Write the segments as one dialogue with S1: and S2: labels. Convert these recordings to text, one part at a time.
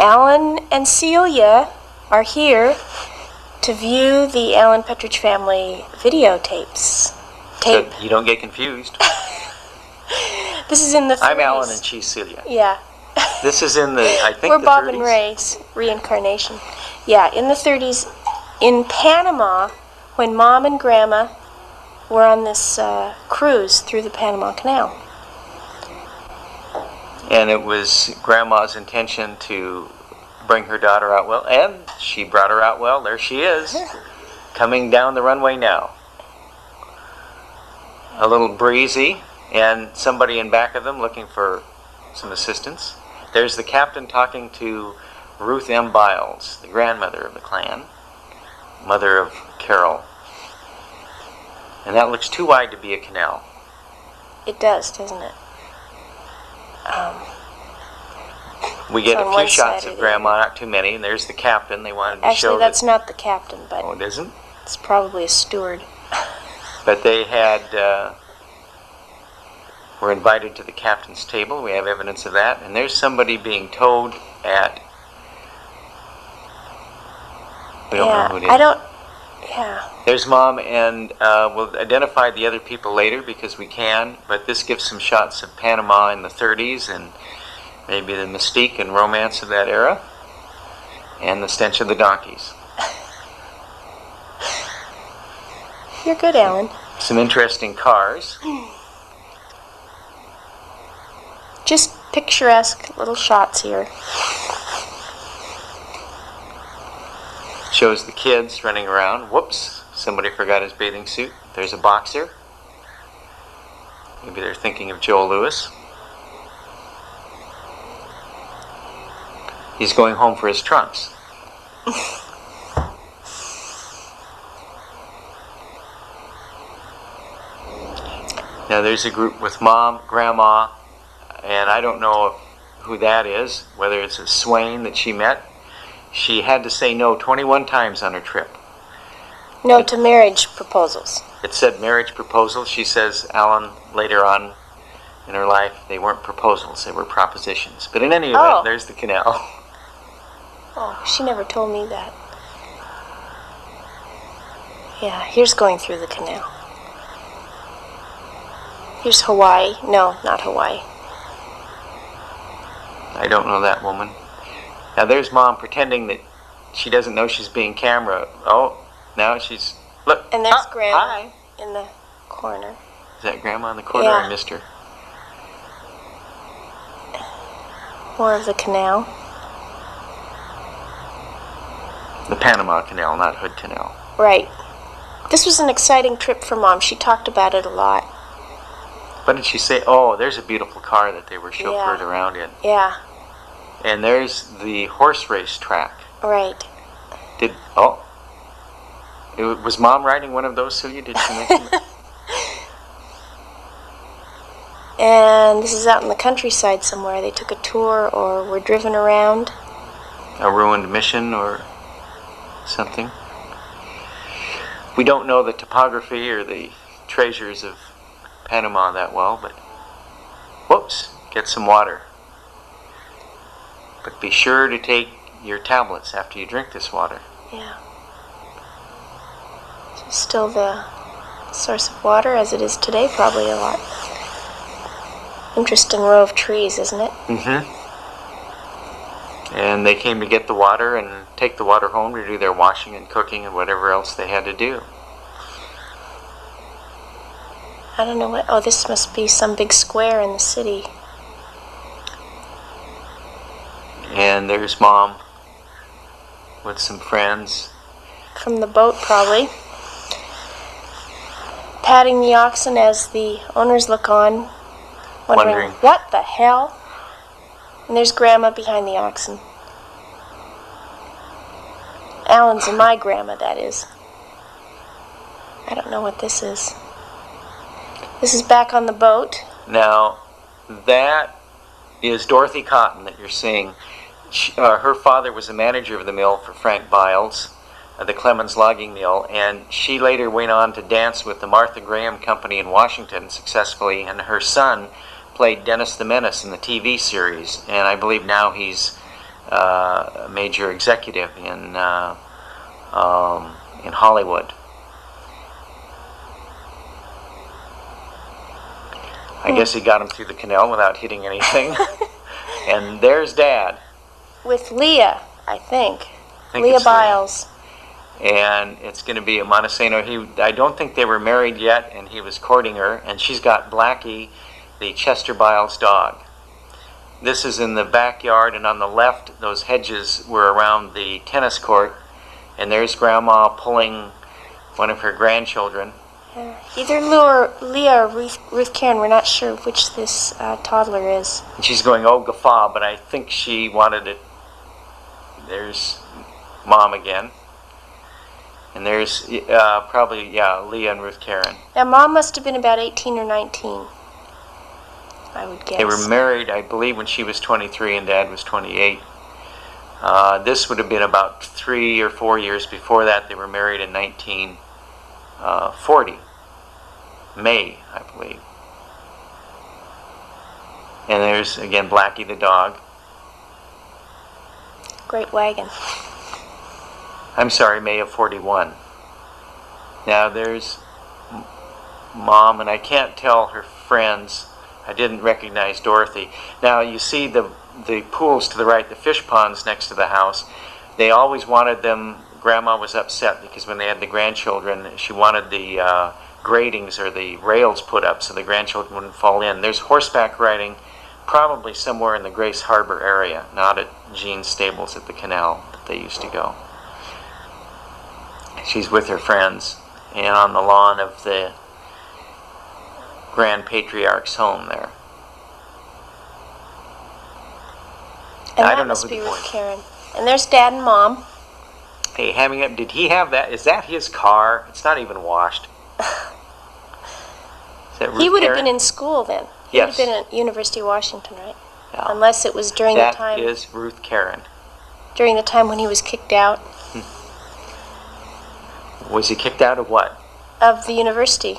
S1: Alan and Celia are here to view the Alan Petrich family videotapes.
S2: So you don't get confused.
S1: This is in the 30s.
S2: I'm Alan and she's Celia.
S1: Yeah.
S2: This is in the, I think,
S1: we're
S2: the
S1: Bob
S2: 30s?
S1: and Ray's reincarnation. Yeah, in the 30s, in Panama, when Mom and Grandma were on this cruise through the Panama Canal.
S2: And it was Grandma's intention to bring her daughter out well, and she brought her out well. There she is, coming down the runway now. A little breezy, and somebody in back of them looking for some assistance. There's the captain talking to Ruth M. Byles, the grandmother of the clan, mother of Carol. And that looks too wide to be a canal.
S1: It does, doesn't it?
S2: We get
S1: on
S2: a few
S1: one
S2: shots
S1: side
S2: of
S1: of
S2: Grandma, not too many, and there's the captain. They wanted to show
S1: Actually, that's not the captain, but
S2: Oh, it isn't?
S1: it's probably a steward.
S2: But they had, were invited to the captain's table. We have evidence of that. And there's somebody being towed at, we don't know who it is.
S1: Yeah.
S2: There's Mom, and we'll identify the other people later because we can, but this gives some shots of Panama in the 30s and maybe the mystique and romance of that era, and the stench of the donkeys.
S1: You're good, Alan.
S2: Some interesting cars.
S1: Just picturesque little shots here.
S2: Shows the kids running around. Whoops, somebody forgot his bathing suit. There's a boxer. Maybe they're thinking of Joel Lewis. He's going home for his trunks. Now there's a group with Mom, Grandma, and I don't know who that is, whether it's a swain that she met. She had to say no 21 times on her trip.
S1: No to marriage proposals.
S2: It said marriage proposal. She says, Alan, later on in her life, they weren't proposals, they were propositions. But in any event, there's the canal.
S1: Oh, she never told me that. Yeah, here's going through the canal. Here's Hawaii. No, not Hawaii.
S2: I don't know that woman. Now there's Mom pretending that she doesn't know she's being camera. Oh, now she's, look.
S1: And there's Grandma
S2: hi.
S1: in the corner.
S2: Is that Grandma in the corner?
S1: Yeah.
S2: I missed her.
S1: More of the canal.
S2: The Panama Canal, not Hood Canal.
S1: Right. This was an exciting trip for Mom. She talked about it a lot.
S2: What did she say? Oh, there's a beautiful car that they were chauffeured around in.
S1: Yeah.
S2: And there's the horse race track.
S1: Right.
S2: Was Mom riding one of those, Celia? Did she mention that?
S1: And this is out in the countryside somewhere. They took a tour or were driven around.
S2: A ruined mission or something. We don't know the topography or the treasures of Panama that well, but whoops, get some water. But be sure to take your tablets after you drink this water.
S1: Yeah. It's still the source of water as it is today, probably a lot. Interesting row of trees, isn't it?
S2: Mm-hmm. And they came to get the water and take the water home to do their washing and cooking and whatever else they had to do.
S1: I don't know what... Oh, this must be some big square in the city.
S2: And there's Mom with some friends.
S1: From the boat, probably. Patting the oxen as the owners look on, wondering what the hell? And there's Grandma behind the oxen. Alan's and my grandma, that is. I don't know what this is. This is back on the boat.
S2: Now, that is Dorothy Cotton that you're seeing. Her father was a manager of the mill for Frank Byles, the Clemens logging mill, and she later went on to dance with the Martha Graham Company in Washington successfully, and her son played Dennis the Menace in the TV series, and I believe now he's a major executive in Hollywood. I guess he got him through the canal without hitting anything. And there's Dad.
S1: With Leah, I think.
S2: Leah
S1: Byles.
S2: And it's going to be a Montesano. I don't think they were married yet, and he was courting her. And she's got Blackie, the Chester Byles dog. This is in the backyard, and on the left, those hedges were around the tennis court. And there's Grandma pulling one of her grandchildren.
S1: Either Leah or Ruth Karen, we're not sure which this toddler is.
S2: And she's going, oh, guffaw, but I think she wanted it. There's Mom again. And there's probably, Leah and Ruth Karen.
S1: Now, Mom must have been about 18 or 19, I would guess.
S2: They were married, I believe, when she was 23 and Dad was 28. This would have been about 3 or 4 years before that. They were married in 1940. May, I believe. And there's, again, Blackie the dog.
S1: Great wagon.
S2: I'm sorry, May of 41. Now there's Mom, and I can't tell her friends. I didn't recognize Dorothy. Now you see the pools to the right, the fish ponds next to the house. They always wanted them. Grandma was upset because when they had the grandchildren, she wanted the gratings or the rails put up so the grandchildren wouldn't fall in. There's horseback riding probably somewhere in the Grace Harbor area, not at Jean's stables at the canal that they used to go. She's with her friends and on the lawn of the Grand Patriarch's home there.
S1: And
S2: I
S1: that
S2: don't know
S1: must
S2: who
S1: be
S2: the
S1: Ruth
S2: boy.
S1: Karen. And there's Dad and Mom.
S2: Hey, having up, did he have that? Is that his car? It's not even washed. Is that Ruth
S1: He would have
S2: Karen?
S1: been in school then. He
S2: Yes.
S1: would have been at University of Washington, right?
S2: Yeah.
S1: Unless it was during the time.
S2: That is Ruth Karen.
S1: During the time when he was kicked out
S2: Was he kicked out of what?
S1: of the university.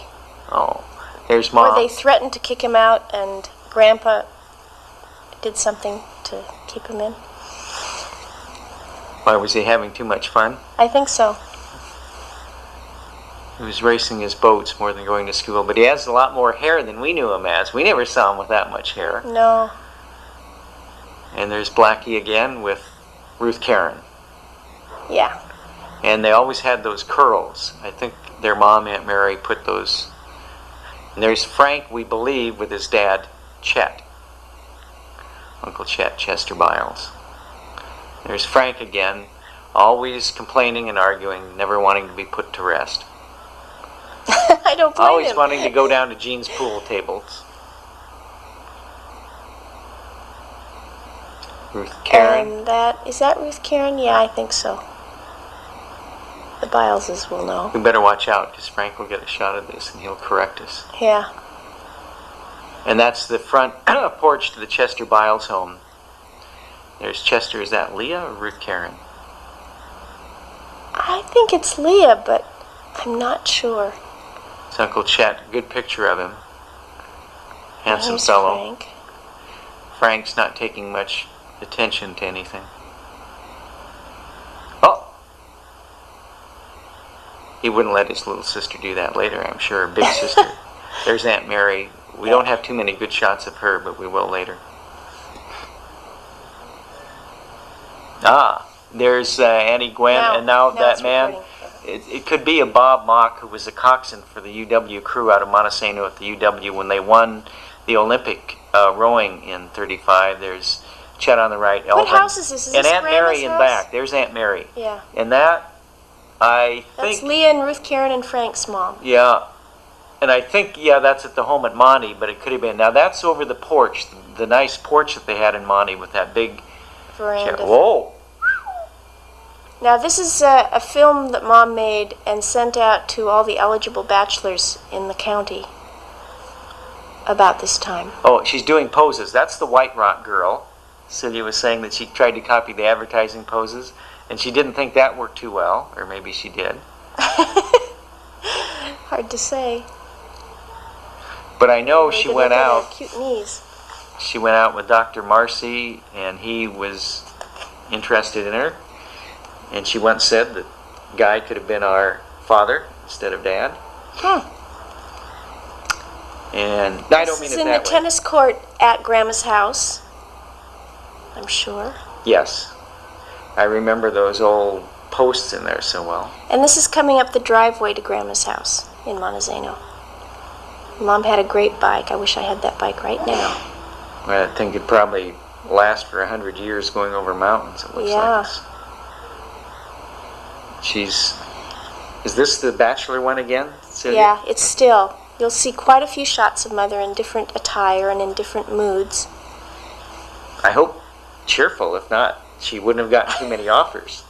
S2: Oh, there's Mom.
S1: Or they threatened to kick him out, and Grandpa did something to keep him in.
S2: Why, was he having too much fun?
S1: I think so.
S2: He was racing his boats more than going to school, but he has a lot more hair than we knew him as. We never saw him with that much hair.
S1: No.
S2: And there's Blackie again with Ruth Karen.
S1: Yeah.
S2: And they always had those curls. I think their mom, Aunt Mary, put those. And there's Frank, we believe, with his dad, Chet. Uncle Chet, Chester Byles. There's Frank again, always complaining and arguing, never wanting to be put to rest.
S1: I don't blame
S2: Always
S1: him.
S2: wanting to go down to Jean's pool tables. Ruth Karen.
S1: And is that Ruth Karen? Yeah, I think so. The Byleses will know.
S2: We better watch out because Frank will get a shot of this and he'll correct us.
S1: Yeah.
S2: And that's the front porch to the Chester Byles home. There's Chester. Is that Leah or Ruth Karen?
S1: I think it's Leah, but I'm not sure.
S2: It's Uncle Chet. Good picture of him. Handsome
S1: Here's
S2: fellow.
S1: Frank.
S2: Frank's not taking much attention to anything. Oh! He wouldn't let his little sister do that later, I'm sure. Big sister. There's Aunt Mary. We don't have too many good shots of her, but we will later. Ah, there's Annie Gwen, and now that
S1: it's
S2: man,
S1: recording.
S2: it could be a Bob Mock who was a coxswain for the UW crew out of Montesano at the UW when they won the Olympic rowing in '35. There's Chet on the right, Elvin.
S1: What house is this? Is
S2: and
S1: this
S2: Aunt Mary in
S1: Grandma's house?
S2: back. There's Aunt Mary.
S1: Yeah.
S2: And that, I
S1: That's
S2: think,
S1: Leah and Ruth Karen and Frank's mom.
S2: yeah. And I think, yeah, that's at the home at Monty, but it could have been. Now that's over the porch, the nice porch that they had in Monty with that big chair.
S1: Veranda.
S2: Whoa!
S1: Now this is a film that Mom made and sent out to all the eligible bachelors in the county about this time.
S2: Oh, she's doing poses. That's the White Rock girl. Celia was saying that she tried to copy the advertising poses, and she didn't think that worked too well, or maybe she did.
S1: Hard to say.
S2: But I know
S1: They
S2: she
S1: could
S2: went
S1: look at her
S2: out.
S1: cute knees.
S2: She went out with Dr. Marcy, and he was interested in her. And she once said that Guy could have been our father instead of Dad. And I don't mean it that way. This is in the
S1: tennis court at Grandma's house, I'm sure.
S2: Yes. I remember those old posts in there so well.
S1: And this is coming up the driveway to Grandma's house in Montezano. Mom had a great bike. I wish I had that bike right now.
S2: Well, that thing could probably last for 100 years going over mountains, it looks like. Is this the bachelor one again, Celia?
S1: Yeah, it's still. You'll see quite a few shots of Mother in different attire and in different moods.
S2: I hope cheerful. If not, she wouldn't have gotten too many offers.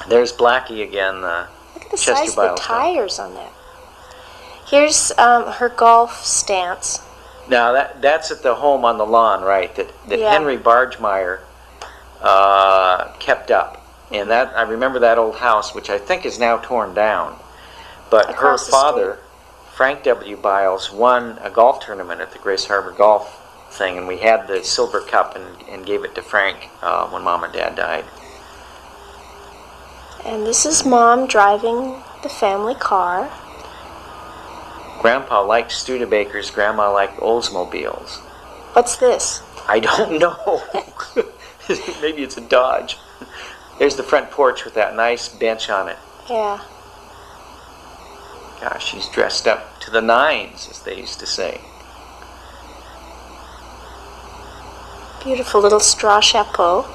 S2: There's Blackie again.
S1: Look at the size of the tires on that. Here's her golf stance.
S2: Now that's at the home on the lawn, right? That Henry Bargemeyer kept up, and that I remember that old house, which I think is now torn down. But her father, Frank W. Byles, won a golf tournament at the Grace Harbor Golf thing, and we had the silver cup and gave it to Frank when Mom and Dad died.
S1: And this is Mom driving the family car.
S2: Grandpa liked Studebakers, Grandma liked Oldsmobiles.
S1: What's this?
S2: I don't know. Maybe it's a Dodge. There's the front porch with that nice bench on it.
S1: Yeah.
S2: Gosh, she's dressed up to the nines, as they used to say.
S1: Beautiful little straw chapeau.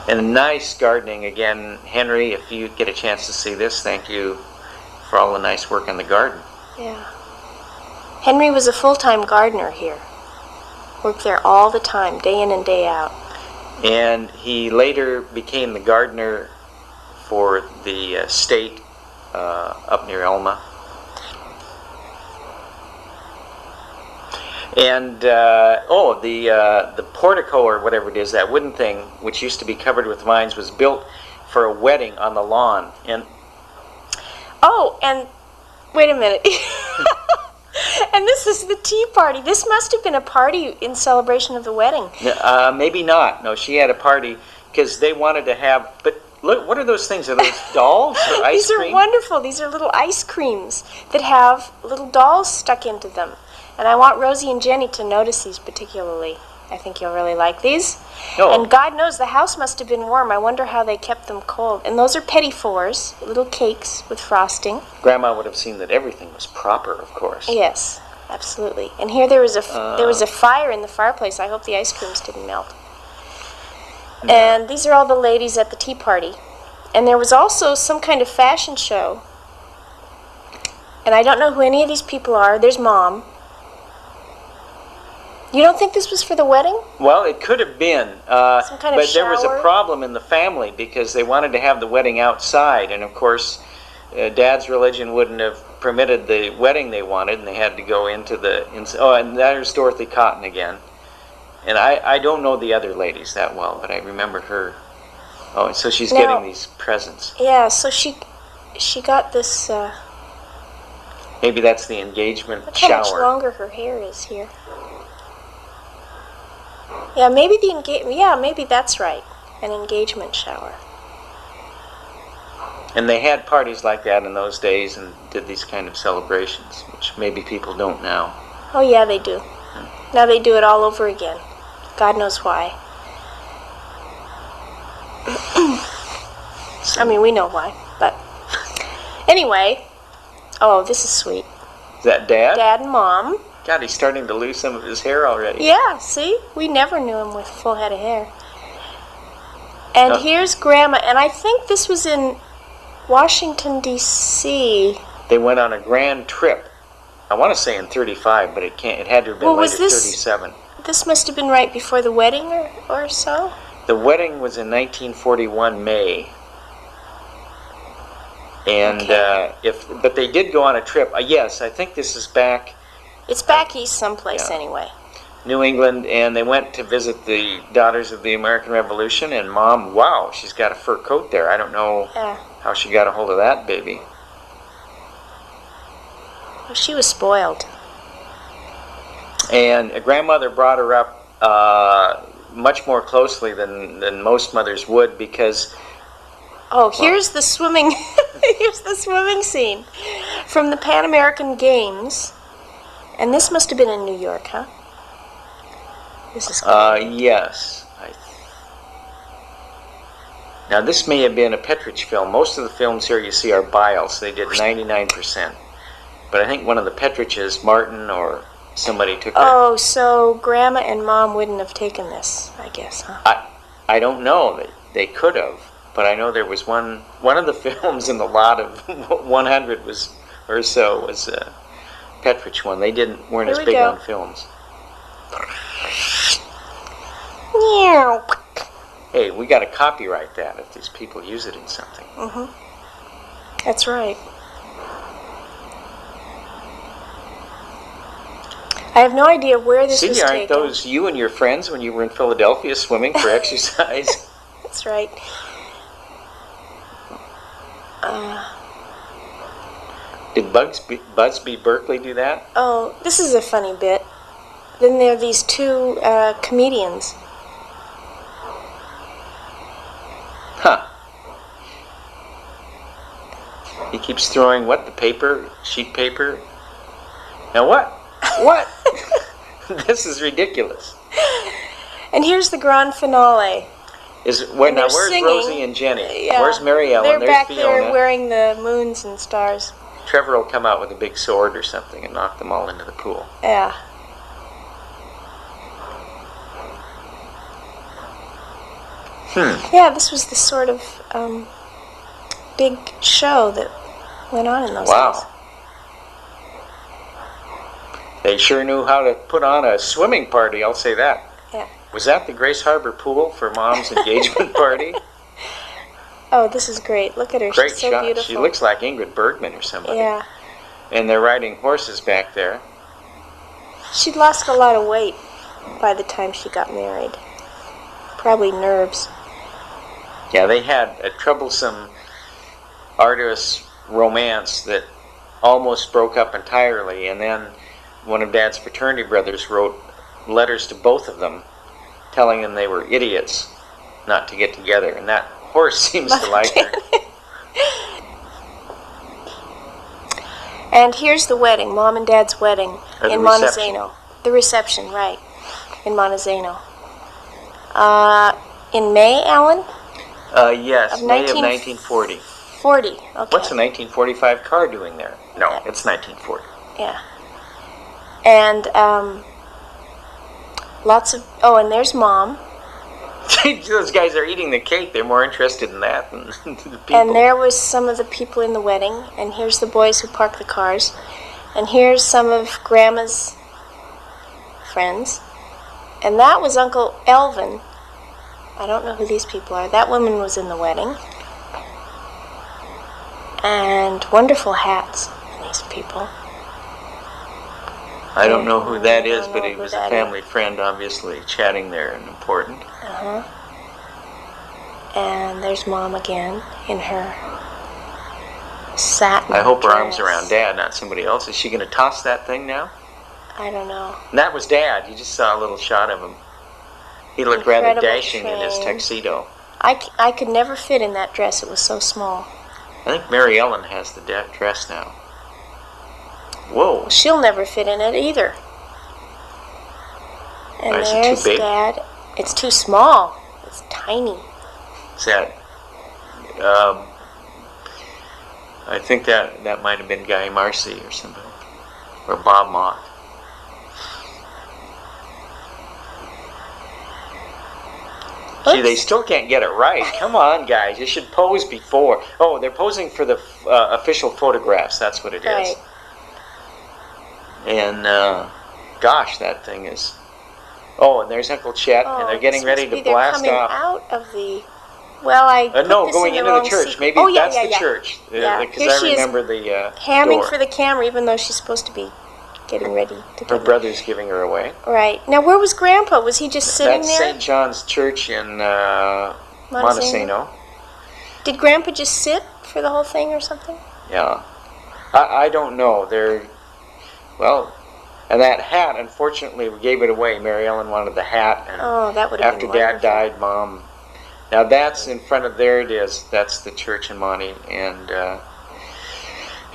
S2: And nice gardening again. Henry, if you get a chance to see this, thank you for all the nice work on the garden.
S1: Yeah. Henry was a full-time gardener here. Worked there all the time, day in and day out.
S2: And he later became the gardener for the state up near Elma. And the portico or whatever it is, that wooden thing, which used to be covered with vines, was built for a wedding on the lawn. And
S1: wait a minute. And this is the tea party. This must have been a party in celebration of the wedding.
S2: Maybe not. No, she had a party because they wanted to have. But look, what are those things? Are those dolls or ice cream?
S1: These are wonderful. These are little ice creams that have little dolls stuck into them. And I want Rosie and Jenny to notice these particularly. I think you'll really like these.
S2: Oh.
S1: And God knows the house must have been warm. I wonder how they kept them cold. And those are petit fours, little cakes with frosting.
S2: Grandma would have seen that everything was proper, of course.
S1: Yes, absolutely. And here there was a fire in the fireplace. I hope the ice creams didn't melt. No. And these are all the ladies at the tea party. And there was also some kind of fashion show. And I don't know who any of these people are. There's Mom. You don't think this was for the wedding?
S2: Well, it could have been.
S1: Some kind of
S2: but there was a
S1: shower?
S2: problem in the family because they wanted to have the wedding outside. And, of course, Dad's religion wouldn't have permitted the wedding they wanted, and they had to go into the... and there's Dorothy Cotton again. And I don't know the other ladies that well, but I remember her. Oh, so she's getting these presents.
S1: Yeah, so she got this...
S2: Maybe that's the engagement
S1: look
S2: shower.
S1: How much longer her hair is here. Yeah, maybe maybe that's right. An engagement shower.
S2: And they had parties like that in those days and did these kind of celebrations, which maybe people don't now.
S1: Oh yeah, they do. Now they do it all over again. God knows why. I mean, we know why, but anyway. Oh, this is sweet.
S2: Is that Dad?
S1: Dad and Mom.
S2: God, he's starting to lose some of his hair already.
S1: Yeah, see? We never knew him with a full head of hair. And here's Grandma, and I think this was in Washington, D.C.
S2: They went on a grand trip. I want to say in 35, but it had to have been later, 37.
S1: This must have been right before the wedding or so?
S2: The wedding was in 1941 May. And but they did go on a trip. Yes, I think this is back...
S1: It's back east someplace anyway.
S2: New England, and they went to visit the Daughters of the American Revolution, and Mom, wow, she's got a fur coat there. I don't know how she got a hold of that baby.
S1: Well, she was spoiled.
S2: And a grandmother brought her up much more closely than most mothers would, because
S1: Oh, here's the swimming. Here's the swimming scene from the Pan American Games, and this must have been in New York, huh? This is cool.
S2: Yes. Now this may have been a Petrich film. Most of the films here you see are Byles. They did 99%. But I think one of the Petriches, Martin or somebody, took it.
S1: Oh, so Grandma and Mom wouldn't have taken this, I guess, huh?
S2: I don't know. They could have. But I know there was one of the films in the lot of 100 was a Petrich one. They weren't as big on films.
S1: Meow.
S2: Hey, we got to copyright that if these people use it in something.
S1: That's right. I have no idea where this was
S2: Celia, aren't
S1: taken.
S2: those you and your friends when you were in Philadelphia swimming for exercise?
S1: That's right.
S2: Did Busby Berkeley do that?
S1: Oh, this is a funny bit. Then there are these two comedians.
S2: Huh. He keeps throwing what? The paper? Sheet paper? Now what? What? This is ridiculous.
S1: And here's the grand finale.
S2: Where's
S1: singing.
S2: Rosie and Jenny?
S1: Yeah,
S2: Where's Mary Ellen?
S1: They're
S2: There's
S1: back
S2: Fiona.
S1: there wearing the moons and stars.
S2: Trevor will come out with a big sword or something and knock them all into the pool.
S1: Yeah. Yeah, this was the sort of big show that went on in those days.
S2: Wow. They sure knew how to put on a swimming party, I'll say that.
S1: Yeah.
S2: Was that the Grace Harbor pool for Mom's engagement party?
S1: Oh, this is great. Look at her.
S2: Great
S1: She's so
S2: shot.
S1: beautiful.
S2: She looks like Ingrid Bergman or somebody.
S1: Yeah.
S2: And they're riding horses back there.
S1: She'd lost a lot of weight by the time she got married. Probably nerves.
S2: Yeah, they had a troublesome, arduous romance that almost broke up entirely, and then one of Dad's fraternity brothers wrote letters to both of them telling them they were idiots not to get together, and that horse seems to like her.
S1: And here's the wedding, Mom and Dad's wedding in
S2: reception.
S1: Montezano. The reception, right, in Montezano. In May, Alan?
S2: Yes,
S1: Of
S2: May of 1940.
S1: 40, okay.
S2: What's a 1945 car doing there? No, it's 1940.
S1: Yeah. And lots of, and there's Mom.
S2: Those guys are eating the cake. They're more interested in that than the people.
S1: And there was some of the people in the wedding. And here's the boys who parked the cars. And here's some of Grandma's friends. And that was Uncle Elvin. I don't know who these people are. That woman was in the wedding. And wonderful hats on these people.
S2: I don't know who that is, but he
S1: who
S2: was a
S1: that
S2: family friend, obviously, chatting there and important.
S1: And there's Mom again in her satin
S2: I hope her
S1: dress.
S2: arm's around Dad, not somebody else. Is she going to toss that thing now?
S1: I don't know.
S2: And that was Dad. You just saw a little shot of him. He looked rather
S1: Incredible
S2: dashing in his
S1: train.
S2: tuxedo.
S1: I could never fit in that dress. It was so small.
S2: I think Mary Ellen has the dress now. Whoa.
S1: She'll never fit in it either. And
S2: Is it too
S1: there's
S2: big?
S1: Dad. It's too small. It's tiny.
S2: Is that... I think that might have been Guy Marcy or somebody. Or Bob Mock. See, they still can't get it right. Come on, guys. You should pose before. Oh, they're posing for the official photographs. That's what it is.
S1: Right.
S2: And, gosh, that thing is... Oh, and there's Uncle Chet, and they're getting ready to blast
S1: they're
S2: off.
S1: coming out of the... Well, I put
S2: No,
S1: this
S2: going
S1: in
S2: into the
S1: wrong
S2: church.
S1: sequ-
S2: Maybe
S1: oh, yeah,
S2: that's
S1: yeah,
S2: the
S1: yeah.
S2: church.
S1: Yeah.
S2: Because
S1: Here
S2: I
S1: she is
S2: remember the
S1: hamming
S2: door.
S1: for the camera, even though she's supposed to be getting ready to
S2: Her
S1: go.
S2: brother's giving her away.
S1: Right. Now, where was Grandpa? Was he just sitting
S2: That's
S1: there?
S2: St. John's Church in Montesano.
S1: Did Grandpa just sit for the whole thing or something?
S2: Yeah. I don't know. Well, And that hat, unfortunately, we gave it away. Mary Ellen wanted the hat, and
S1: that would have
S2: after
S1: been
S2: Dad
S1: wonderful.
S2: died, Mom. Now that's in front of, there it is. That's the church in Monty, and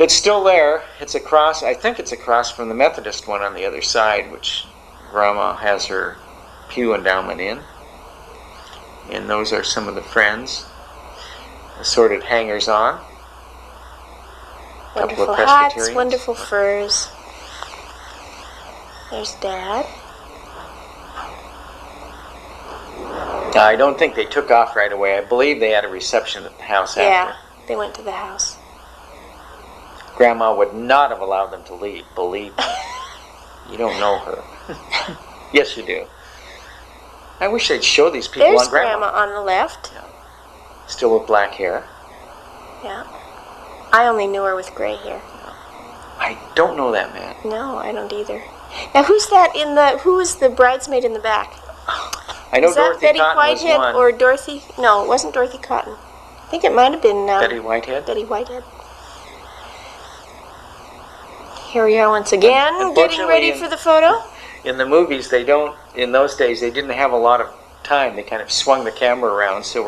S2: it's still there. It's across. I think it's across from the Methodist one on the other side, which Grandma has her pew endowment in. And those are some of the friends. Assorted hangers-on.
S1: Wonderful hats, wonderful furs. There's Dad.
S2: I don't think they took off right away. I believe they had a reception at the house after.
S1: Yeah, they went to the house.
S2: Grandma would not have allowed them to leave, believe me. You don't know her. Yes, you do. I wish I'd show these people
S1: There's
S2: on Grandma.
S1: on the left.
S2: Yeah. Still with black hair.
S1: Yeah. I only knew her with gray hair.
S2: I don't know that man.
S1: No, I don't either. Now, who was the bridesmaid in the back?
S2: I know
S1: Is that
S2: Dorothy
S1: Betty
S2: Cotton
S1: Whitehead
S2: was one.
S1: or Dorothy? No, it wasn't Dorothy Cotton. I think it might have been
S2: Betty Whitehead?
S1: Betty Whitehead. Here we are once again, getting ready for the photo.
S2: In the movies, they don't, in those days, they didn't have a lot of time. They kind of swung the camera around, so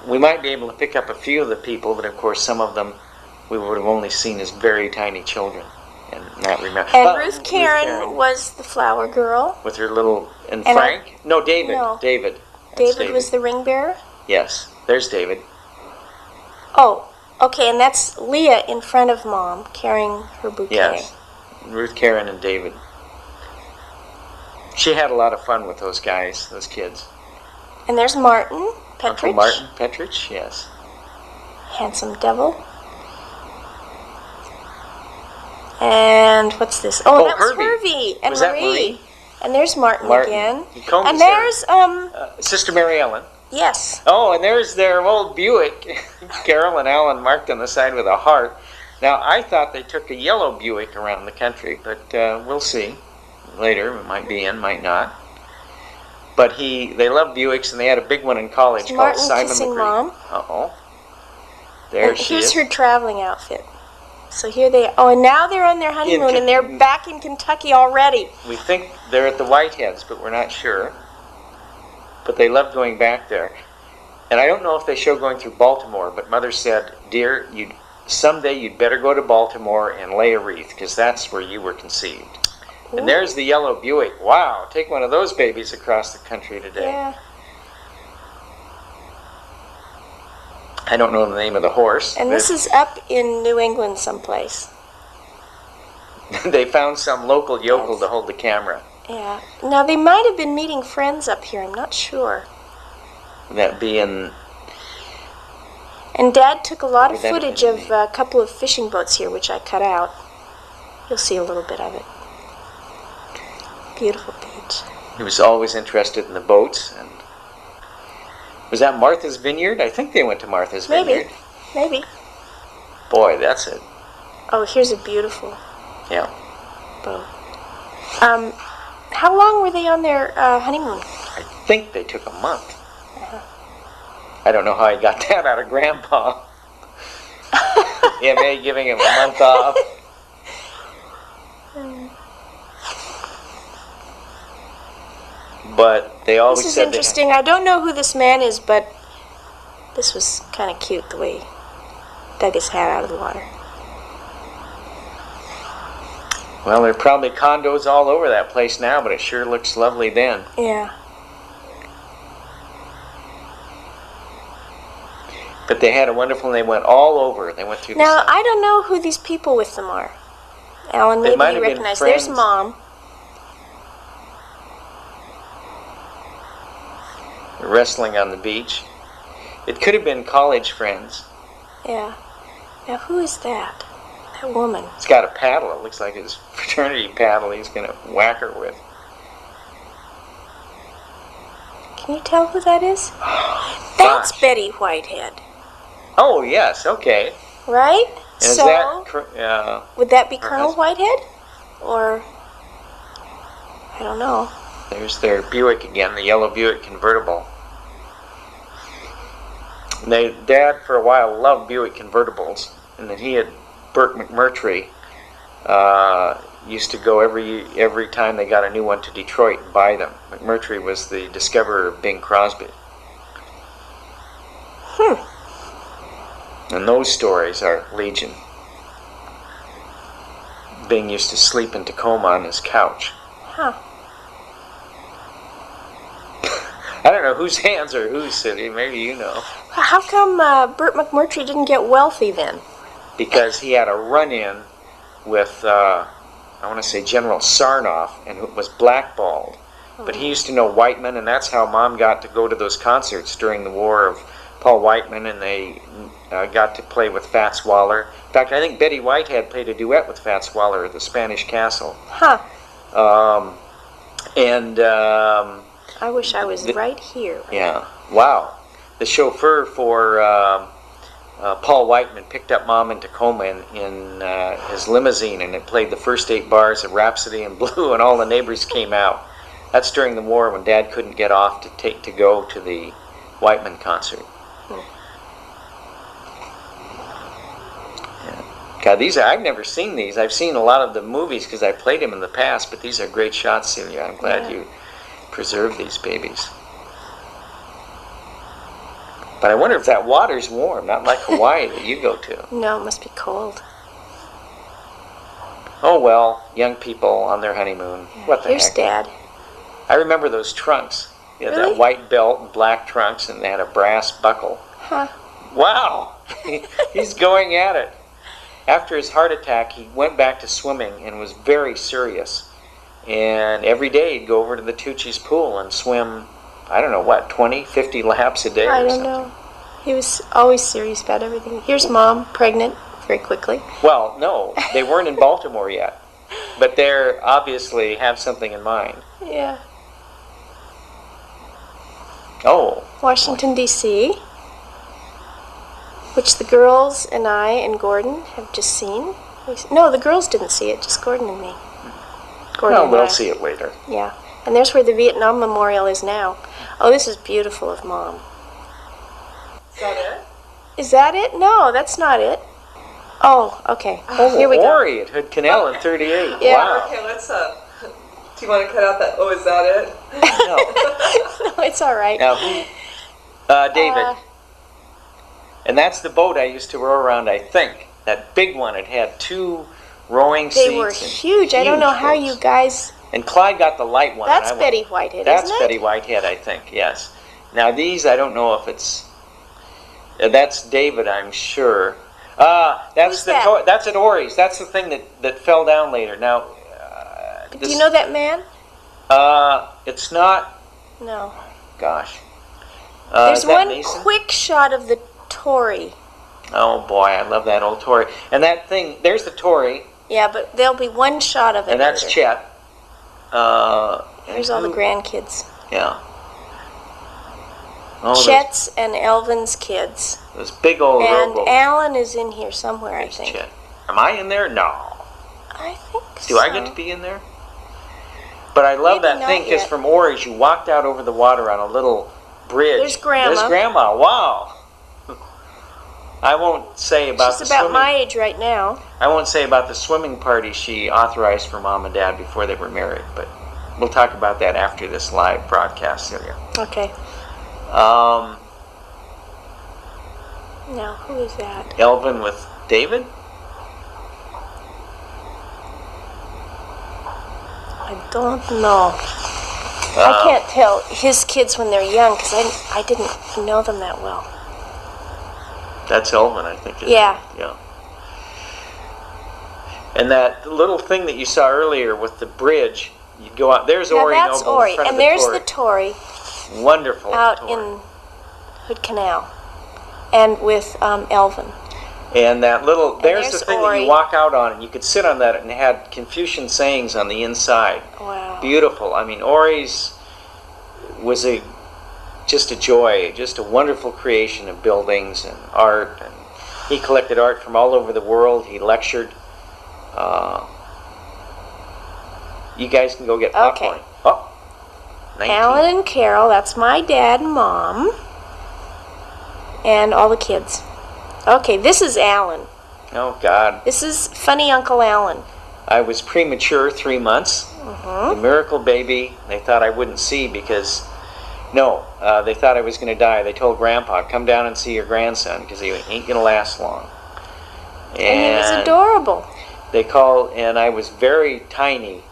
S2: we might be able to pick up a few of the people, but of course some of them we would have only seen as very tiny children and not remember.
S1: And Ruth Karen was the flower girl.
S2: With her little, and Frank? No, David.
S1: No.
S2: David.
S1: David was the ring bearer?
S2: Yes, there's David.
S1: Oh, okay, and that's Leah in front of Mom carrying her bouquet.
S2: Yes, Ruth Karen and David. She had a lot of fun with those guys, those kids.
S1: And there's Martin Petridge.
S2: Uncle Martin Petridge, yes.
S1: Handsome devil. And what's this? Oh, that was Hervey and
S2: was
S1: Marie.
S2: That Marie.
S1: And there's Martin again.
S2: He combed
S1: and
S2: his hair.
S1: there's
S2: Sister Mary Ellen.
S1: Yes.
S2: Oh, and there's their old Buick. Carol and Alan marked on the side with a heart. Now, I thought they took a yellow Buick around the country, but we'll see later. It might be in, might not. But they loved Buicks, and they had a big one in college called
S1: Martin
S2: Simon
S1: kissing
S2: McGree.
S1: Mom.
S2: Uh-oh. There
S1: and
S2: she
S1: here's
S2: is.
S1: her traveling outfit. So here they are. Oh, and now they're on their honeymoon, and they're back in Kentucky already.
S2: We think they're at the Whiteheads, but we're not sure. But they loved going back there. And I don't know if they show going through Baltimore, but Mother said, "Dear, someday you'd better go to Baltimore and lay a wreath, because that's where you were conceived." Ooh. And there's the yellow Buick. Wow, take one of those babies across the country today.
S1: Yeah.
S2: I don't know the name of the horse.
S1: And this is up in New England someplace.
S2: They found some local yokel to hold the camera.
S1: Yeah. Now, they might have been meeting friends up here. I'm not sure.
S2: That being...
S1: And Dad took a lot of footage of a couple of fishing boats here, which I cut out. You'll see a little bit of it. Beautiful beach.
S2: He was always interested in the boats. And was that Martha's Vineyard? I think they went to Martha's Vineyard.
S1: Maybe.
S2: Boy, that's it.
S1: Oh, here's a beautiful boat. How long were they on their honeymoon?
S2: I think they took a month. I don't know how he got that out of Grandpa. M.A. giving him a month off. But they always
S1: This is
S2: said
S1: interesting. I don't know who this man is, but this was kind of cute the way he dug his hat out of the water.
S2: Well, there are probably condos all over that place now, but it sure looks lovely then.
S1: Yeah.
S2: But they had a wonderful, and they went all over. They went through the
S1: Now,
S2: sun.
S1: I don't know who these people with them are. Alan,
S2: They
S1: maybe
S2: might
S1: you
S2: have been
S1: recognize.
S2: friends.
S1: There's Mom.
S2: Wrestling on the beach. It could have been college friends.
S1: Yeah. Now, who is that? That woman.
S2: It's got a paddle. It looks like his fraternity paddle he's going to whack her with.
S1: Can you tell who that is? That's Betty Whitehead.
S2: Oh, yes. Okay.
S1: Right?
S2: And is
S1: so,
S2: that...
S1: would that be
S2: her
S1: Colonel Whitehead? Or... I don't know.
S2: There's their Buick again, the yellow Buick convertible. And Dad, for a while, loved Buick convertibles. And then he had Burt McMurtry used to go every time they got a new one to Detroit and buy them. McMurtry was the discoverer of Bing Crosby. And those stories are legion. Bing used to sleep in Tacoma on his couch.
S1: Huh.
S2: I don't know whose hands are whose, Celia. Maybe you know.
S1: How come Burt McMurtry didn't get wealthy then?
S2: Because he had a run-in with, I want to say General Sarnoff, and was blackballed. But he used to know Whiteman, and that's how Mom got to go to those concerts during the war of Paul Whiteman, and they got to play with Fats Waller. In fact, I think Betty Whitehead played a duet with Fats Waller at the Spanish Castle.
S1: Huh.
S2: I
S1: wish I was right here.
S2: Yeah. Wow. The chauffeur for Paul Whiteman picked up Mom in Tacoma in his limousine, and it played the first 8 bars of Rhapsody in Blue, and all the neighbors came out. That's during the war when Dad couldn't get off to go to the Whiteman concert. God, I've never seen these. I've seen a lot of the movies because I played them in the past, but these are great shots, Celia. I'm glad you preserved these babies. But I wonder if that water's warm, not like Hawaii that you go to.
S1: No, it must be cold.
S2: Oh well, young people on their honeymoon. What the
S1: Here's
S2: heck?
S1: Dad.
S2: I remember those trunks. He had
S1: Really?
S2: that white belt and black trunks, and they had a brass buckle.
S1: Huh.
S2: Wow! He's going at it. After his heart attack, he went back to swimming and was very serious. And every day he'd go over to the Tucci's pool and swim, I don't know what, 20, 50 laps a day or something.
S1: I don't know. He was always serious about everything. Here's Mom, pregnant, very quickly.
S2: Well, no, they weren't in Baltimore yet. But they obviously have something in mind.
S1: Yeah.
S2: Oh.
S1: Washington, D.C., which the girls and I and Gordon have just seen. No, the girls didn't see it, just Gordon and me. Gordon and
S2: We'll
S1: I.
S2: see it later.
S1: Yeah. And there's where the Vietnam Memorial is now. Oh, this is beautiful of Mom.
S3: Is that it?
S1: Is that it? No, that's not it. Oh, okay. Here we go.
S2: Ori at Hood Canal in 38.
S1: Yeah.
S2: Wow.
S3: Okay, let's, do you want to cut out that, oh, is that it?
S2: No.
S1: No, it's all right.
S2: Now, David. And that's the boat I used to row around, I think. That big one. It had 2 rowing seats.
S1: They were huge. I don't know how
S2: boats.
S1: you guys...
S2: And Clyde got the light one.
S1: That's Betty Whitehead,
S2: That's
S1: isn't it?
S2: Betty Whitehead, I think, yes. Now these, I don't know if it's... that's David, I'm sure. That's
S1: that?
S2: That's at Ori's. That's the thing that fell down later. Now...
S1: Do you know that man?
S2: It's not...
S1: No.
S2: Gosh.
S1: There's one
S2: Mason?
S1: quick shot of the Tory.
S2: Oh boy, I love that old Tory. And that thing, there's the Tory.
S1: Yeah, but there'll be one shot of it.
S2: And that's
S1: later.
S2: Chet.
S1: Here's all the grandkids.
S2: Yeah. Oh,
S1: Chet's and Elvin's kids.
S2: Those big old
S1: And
S2: rowboats.
S1: Alan is in here somewhere, I
S2: There's
S1: think.
S2: Chet. Am I in there? No.
S1: I think
S2: Do
S1: so.
S2: I get to be in there? But I love
S1: Maybe
S2: that
S1: not
S2: thing because
S1: yet.
S2: from Ori's you walked out over the water on a little bridge.
S1: There's Grandma.
S2: There's Grandma. Wow. I won't say about
S1: She's
S2: the
S1: about
S2: swimming.
S1: my age right now.
S2: I won't say about the swimming party she authorized for Mom and Dad before they were married, but we'll talk about that after this live broadcast, Celia.
S1: Okay. Now, who is that?
S2: Elvin with David?
S1: I don't know. I can't tell his kids when they're young because I didn't know them that well.
S2: That's Elvin, I think. Isn't
S1: Yeah.
S2: it? Yeah. And that little thing that you saw earlier with the bridge, you go out. There's
S1: Now
S2: Ori
S1: that's
S2: Noble in
S1: Ori,
S2: front of
S1: and
S2: the
S1: there's
S2: Tory.
S1: the Tory
S2: Wonderful.
S1: out
S2: Tory.
S1: in Hood Canal, and with Elvin.
S2: And that little, there's the
S1: there's
S2: thing that
S1: Ori.
S2: you walk out on, and you could sit on that, and it had Confucian sayings on the inside.
S1: Wow.
S2: Beautiful. I mean, Ori's was just a joy, just a wonderful creation of buildings and art. And he collected art from all over the world. He lectured. You guys can go get popcorn.
S1: Okay.
S2: Oh, 19.
S1: Alan and Carol, that's my dad and Mom, and all the kids. Okay, this is Alan.
S2: Oh, God.
S1: This is funny Uncle Alan.
S2: I was premature, 3 months. The miracle baby, they thought I wouldn't see because, they thought I was going to die. They told Grandpa, come down and see your grandson because he ain't going to last long.
S1: And he was adorable.
S2: They called, and I was very tiny.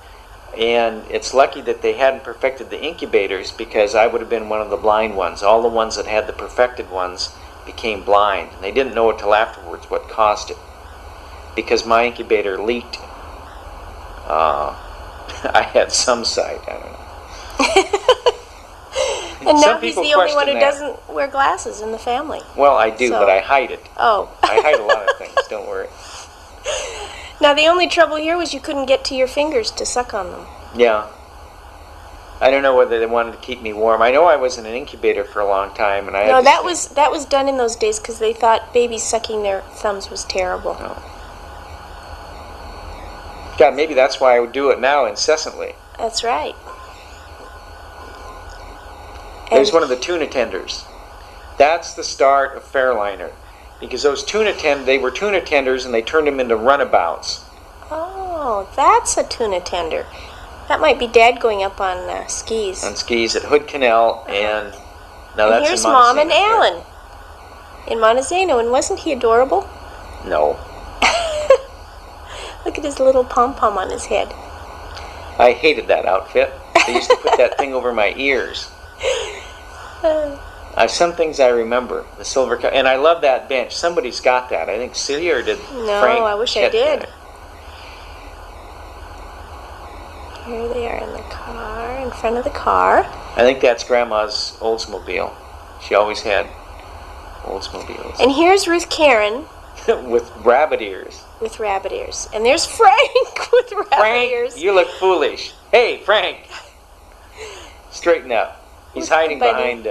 S2: And it's lucky that they hadn't perfected the incubators because I would have been one of the blind ones. All the ones that had the perfected ones became blind. And they didn't know it till afterwards what caused it. Because my incubator leaked. I had some sight, I don't know.
S1: And now he's the only one who doesn't wear glasses in the family.
S2: Well, I do, but I hide it.
S1: Oh.
S2: I hide a lot of things, don't worry.
S1: Now, the only trouble here was you couldn't get to your fingers to suck on them.
S2: Yeah. I don't know whether they wanted to keep me warm. I know I was in an incubator for a long time, and
S1: that was done in those days because they thought babies sucking their thumbs was terrible.
S2: Oh. God, maybe that's why I would do it now incessantly.
S1: That's right.
S2: There's one of the tuna tenders. That's the start of Fairliner. Because those they were tuna tenders and they turned them into runabouts.
S1: Oh, that's a tuna tender. That might be Dad going up on skis.
S2: On skis at Hood Canal, and now that's
S1: here's
S2: in
S1: Mom and
S2: Montezano.
S1: Alan in Montezano, and wasn't he adorable?
S2: No.
S1: Look at his little pom-pom on his head.
S2: I hated that outfit. They used to put that thing over my ears. Some things I remember. The silver cup. And I love that bench. Somebody's got that. I think Celia or did
S1: No,
S2: Frank
S1: I wish I did.
S2: It.
S1: Here they are in the car, in front of the car.
S2: I think that's Grandma's Oldsmobile. She always had Oldsmobiles.
S1: And here's Ruth Karen.
S2: With rabbit ears.
S1: With rabbit ears. And there's Frank with rabbit ears.
S2: Frank, you look foolish. Hey, Frank. Straighten up. He's hiding behind...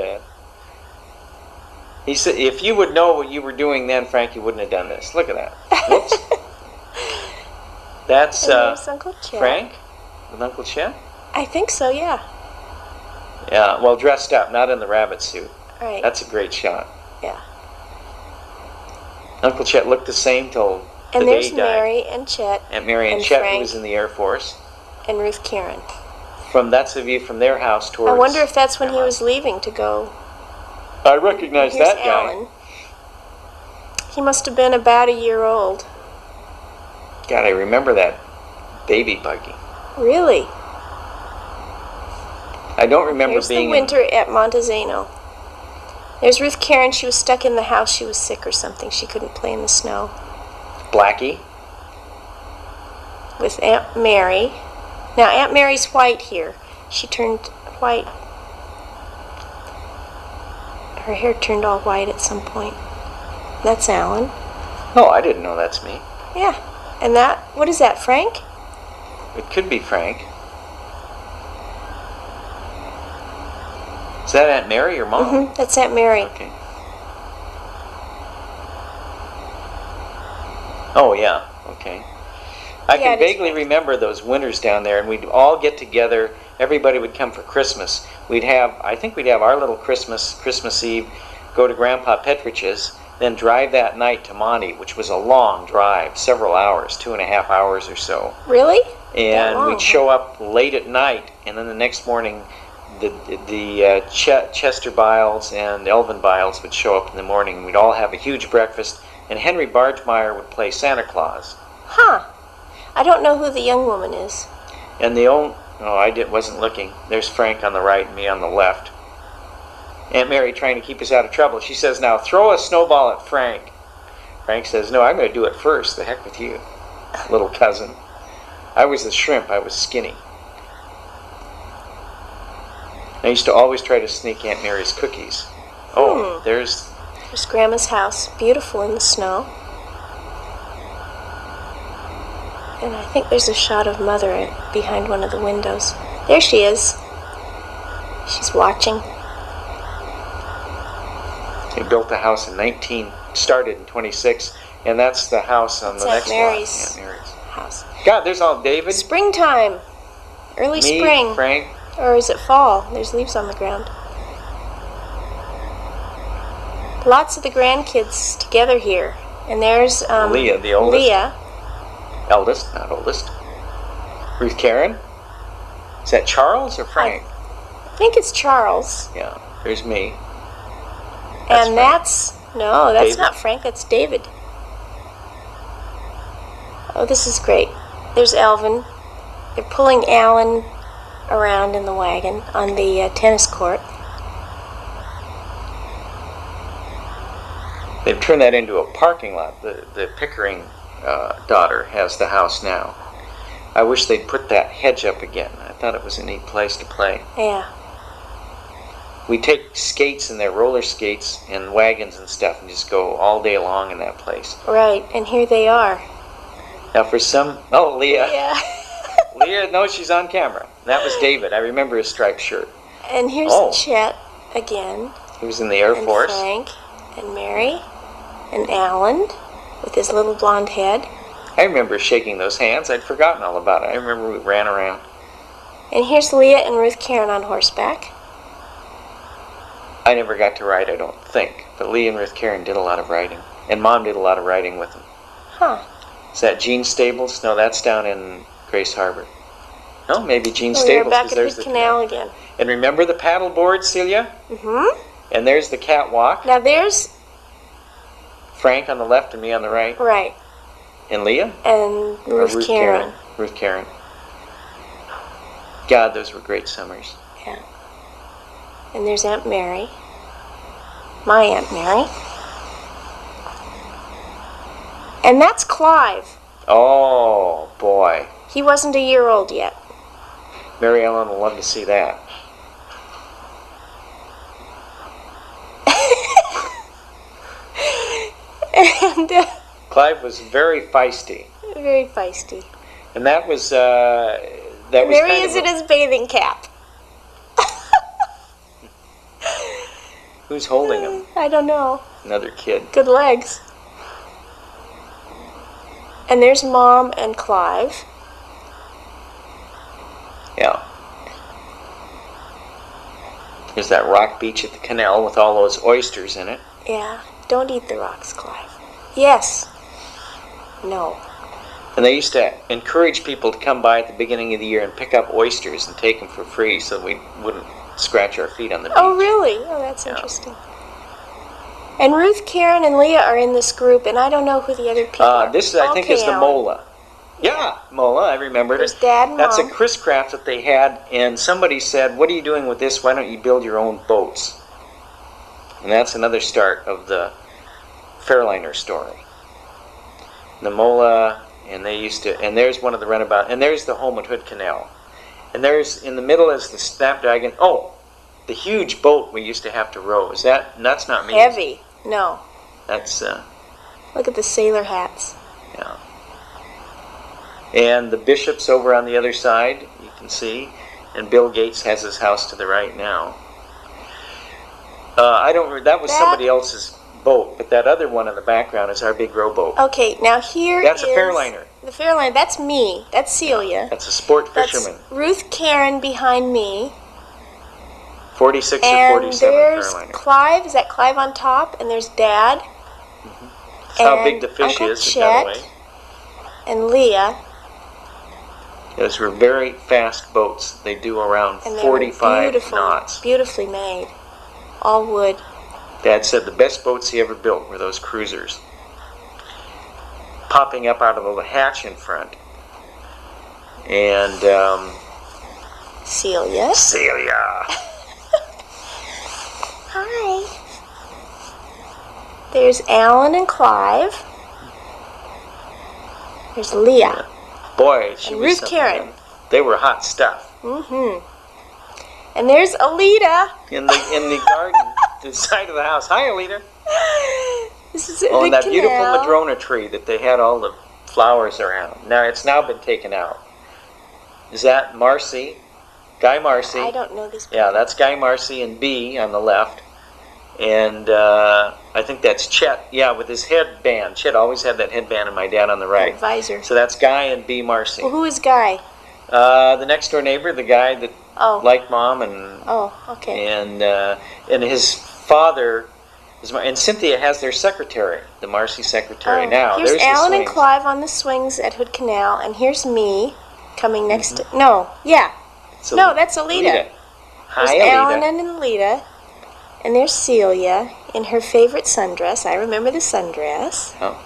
S2: He said, if you would know what you were doing then, Frank, you wouldn't have done this. Look at that. Whoops. That's
S1: Uncle Chet.
S2: Frank with Uncle Chet?
S1: I think so, yeah.
S2: Yeah, well, dressed up, not in the rabbit suit.
S1: Right.
S2: That's a great shot.
S1: Yeah.
S2: Uncle Chet looked the same till the
S1: and
S2: day
S1: there's
S2: he died.
S1: Mary and Chet.
S2: Aunt Mary and Chet, who was in the Air Force.
S1: And Ruth Karen.
S2: That's a view from their house towards...
S1: I wonder if that's when he was leaving to go...
S2: I recognize
S1: Here's
S2: that guy.
S1: Alan. He must have been about a year old.
S2: God, I remember that baby buggy.
S1: Really?
S2: I don't remember
S1: Here's
S2: being...
S1: the winter at Montezano. There's Ruth Karen. She was stuck in the house. She was sick or something. She couldn't play in the snow.
S2: Blackie.
S1: With Aunt Mary. Now, Aunt Mary's white here. She turned white. Her hair turned all white at some point. That's Alan.
S2: Oh, I didn't know that's me.
S1: Yeah. And that, what is that, Frank?
S2: It could be Frank. Is that Aunt Mary or Mom?
S1: Mm-hmm. That's Aunt Mary.
S2: Okay. Oh, yeah. Okay. I can vaguely remember those winters down there, and we'd all get together. Everybody would come for Christmas. I think we'd have our little Christmas Eve, go to Grandpa Petrich's, then drive that night to Monty, which was a long drive, several hours, 2.5 hours or so.
S1: Really?
S2: And we'd show up late at night, and then the next morning, Chester Byles and Elvin Byles would show up in the morning. We'd all have a huge breakfast, and Henry Bargemeyer would play Santa Claus.
S1: Huh. I don't know who the young woman is.
S2: And wasn't looking. There's Frank on the right and me on the left. Aunt Mary trying to keep us out of trouble. She says, now throw a snowball at Frank. Frank says, no, I'm going to do it first. The heck with you, little cousin. I was the shrimp. I was skinny. I used to always try to sneak Aunt Mary's cookies. Oh, there's
S1: Grandma's house. Beautiful in the snow. And I think there's a shot of Mother behind one of the windows. There she is. She's watching.
S2: They built the house started in 26, and that's the house on the next lot. Aunt Mary's
S1: house.
S2: God, there's all David.
S1: Springtime. Early spring.
S2: Frank.
S1: Or is it fall? There's leaves on the ground. Lots of the grandkids together here. And there's
S2: Leah, the oldest.
S1: Leah.
S2: Eldest, not oldest. Ruth Karen? Is that Charles or Frank?
S1: I think it's Charles.
S2: Yeah, there's me.
S1: And that's
S2: David?
S1: not Frank, that's David. Oh, this is great. There's Alvin. They're pulling Alan around in the wagon on the tennis court.
S2: They've turned that into a parking lot. The Pickering daughter has the house now. I wish they'd put that hedge up again. I thought it was a neat place to play.
S1: Yeah.
S2: We take skates and their roller skates and wagons and stuff and just go all day long in that place.
S1: Right, and here they are.
S2: Now for some... Oh, Leah.
S1: Yeah.
S2: Leah, no, she's on camera. That was David. I remember his striped shirt.
S1: And here's Chet again.
S2: He was in the Air Force.
S1: Frank and Mary and Alan with his little blonde head.
S2: I remember shaking those hands. I'd forgotten all about it. I remember we ran around.
S1: And here's Leah and Ruth Karen on horseback.
S2: I never got to ride, I don't think. But Leah and Ruth Karen did a lot of riding. And Mom did a lot of riding with them.
S1: Huh.
S2: Is that Gene Stables? No, that's down in Grace Harbor. No, maybe Gene
S1: We're
S2: Stables.
S1: back at
S2: there's
S1: the
S2: the
S1: canal again.
S2: And remember the paddle board, Celia?
S1: Mm-hmm.
S2: And there's the catwalk.
S1: Now there's...
S2: Frank on the left and me on the right.
S1: Right.
S2: And Leah?
S1: And Ruth Karen.
S2: Ruth Karen. God, those were great summers.
S1: Yeah. And there's Aunt Mary. My Aunt Mary. And that's Clive.
S2: Oh, boy.
S1: He wasn't a year old yet.
S2: Mary Ellen will love to see that.
S1: And
S2: Clive was very feisty.
S1: very feisty.
S2: And that was
S1: There he is in his bathing cap.
S2: Who's holding him?
S1: I don't know.
S2: Another kid.
S1: Good legs. And there's Mom and Clive.
S2: Yeah. There's that rock beach at the canal with all those oysters in it.
S1: Yeah. Don't eat the rocks, Clive. Yes. No.
S2: And they used to encourage people to come by at the beginning of the year and pick up oysters and take them for free so we wouldn't scratch our feet on the beach.
S1: Oh, really? Oh, that's interesting. And Ruth, Karen, and Leah are in this group, and I don't know who the other people are.
S2: This, I think, is the
S1: Alan.
S2: Mola. Yeah, Mola, I remembered
S1: There's
S2: it.
S1: Dad and
S2: That's
S1: Mom.
S2: a Chris craft that they had, and somebody said, what are you doing with this? Why don't you build your own boats? And that's another start of the Fairliner story. The Mola, and they used to, and there's one of the runabout, and there's the Home at Hood Canal. And there's, in the middle is the Snapdragon. Oh, the huge boat we used to have to row. That's not me.
S1: Heavy. No.
S2: That's,
S1: Look at the sailor hats.
S2: yeah. And the Bishop's over on the other side, you can see. And Bill Gates has his house to the right now. That was somebody else's boat, but that other one in the background is our big rowboat.
S1: Okay, now here
S2: That's
S1: is...
S2: a Fairliner.
S1: The Fairliner. That's me. That's Celia.
S2: That's a sport fisherman.
S1: That's Ruth Karen behind me.
S2: 46 or
S1: And
S2: 47
S1: there's
S2: Fairliner.
S1: Clive. Is that Clive on top? And there's Dad.
S2: That's how big the fish
S1: Uncle
S2: is, by
S1: Chet
S2: the way.
S1: And Leah.
S2: Those were very fast boats. They do around
S1: And they
S2: 45
S1: were
S2: knots.
S1: beautifully made. All wood.
S2: Dad said the best boats he ever built were those cruisers. Popping up out of the hatch in front. And,
S1: Celia.
S2: Celia.
S1: Hi. There's Alan and Clive. There's Leah.
S2: Boy, she
S1: And
S2: was
S1: Ruth
S2: something
S1: Karen.
S2: then. They were hot stuff.
S1: Mm-hmm. And there's Alita.
S2: In the garden, to the side of the house. Hi, Alita.
S1: This is
S2: Oh,
S1: the
S2: and that beautiful
S1: canal.
S2: madrona tree that they had all the flowers around. Now, it's now been taken out. Is that Marcy? Guy Marcy.
S1: I don't know these people.
S2: Yeah, that's Guy Marcy and B on the left. And I think that's Chet, yeah, with his headband. Chet always had that headband, and my dad on the right.
S1: Advisor.
S2: So that's Guy and B Marcy.
S1: Well, who is Guy?
S2: The next door neighbor, the guy that liked Mom, and
S1: okay.
S2: And his father, and Cynthia has their secretary, the Marcy secretary. Now
S1: here's
S2: there's
S1: Alan
S2: the
S1: and
S2: swings.
S1: Clive on the swings at Hood Canal, and here's me. coming next to... No, yeah. No, that's Alita.
S2: Hi,
S1: There's
S2: Alita.
S1: Alan and Alita. And there's Celia in her favorite sundress. I remember the sundress.
S2: Oh.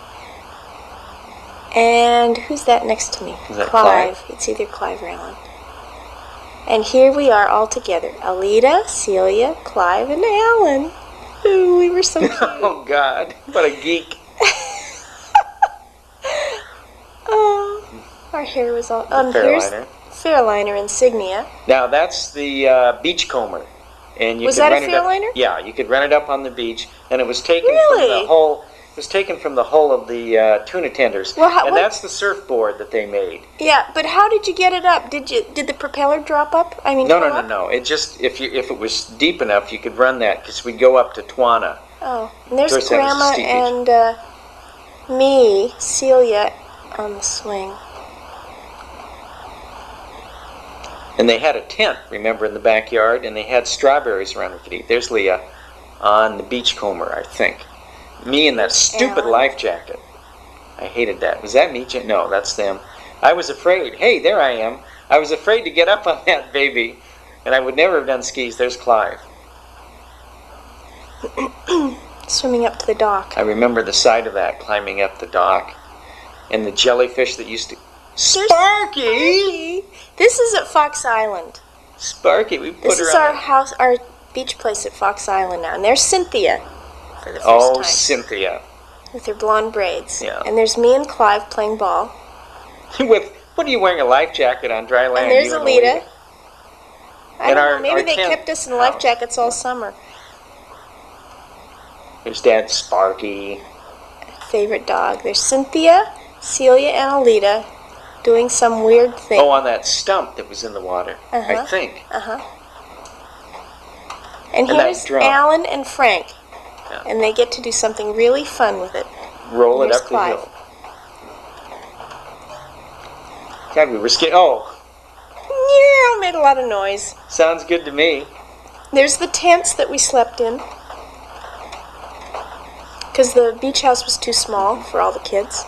S1: And who's that next to me?
S2: Is that
S1: Clive. It's either Clive or Alan. And here we are all together. Alita, Celia, Clive, and Alan. Ooh, we were so cute.
S2: Oh, God. What a geek.
S1: Oh, our hair was all...
S2: Fairliner.
S1: Here's Fairliner insignia.
S2: Now, that's the beachcomber. And you
S1: Was
S2: could
S1: that a
S2: rent it up-
S1: Fairliner?
S2: Yeah, you could rent it up on the beach, and it was taken
S1: Really?
S2: from the hull. It was taken from the hull of the tuna tenders,
S1: Well,
S2: and that's the surfboard that they made.
S1: Yeah, but how did you get it up? Did the propeller drop up? I mean,
S2: No,
S1: go
S2: no, no,
S1: up?
S2: no. It just if it was deep enough, you could run that because we go up to Twana.
S1: Oh, and there's
S2: Of course, that was
S1: Grandma
S2: steepage.
S1: and me, Celia, on the swing.
S2: And they had a tent, remember, in the backyard, and they had strawberries around we could eat. There's Leah on the beachcomber, I think. Me in that stupid
S1: Alan.
S2: life jacket. I hated that. Was that me? No, that's them. I was afraid. Hey, there I am. I was afraid to get up on that baby, and I would never have done skis. There's Clive.
S1: Swimming up to the dock.
S2: I remember the side of that, climbing up the dock. And the jellyfish that used to... Sparky!
S1: This is at Fox Island.
S2: Sparky, we put
S1: This
S2: her
S1: is
S2: on
S1: our
S2: the-
S1: house, our beach place at Fox Island now. And there's Cynthia for the first
S2: Oh,
S1: time.
S2: Cynthia.
S1: With her blonde braids.
S2: Yeah.
S1: And there's me and Clive playing ball.
S2: With, what are you wearing a life jacket on dry land?
S1: And there's
S2: you
S1: Alita. I
S2: And
S1: don't
S2: our-
S1: know, maybe
S2: our
S1: they
S2: tent
S1: kept us in life
S2: house.
S1: jackets all summer.
S2: There's Dad Sparky.
S1: Favorite dog. There's Cynthia, Celia, and Alita doing some weird thing.
S2: Oh, on that stump that was in the water, I
S1: Uh-huh.
S2: think.
S1: And
S2: and that
S1: here's
S2: drum.
S1: Alan and Frank.
S2: Yeah.
S1: And they get to do something really fun with it.
S2: Roll it
S1: Here's
S2: up
S1: Clive.
S2: the hill. God, we were scared. Oh,
S1: Yeah, made a lot of noise.
S2: sounds good to me.
S1: There's the tents that we slept in. Because the beach house was too small for all the kids.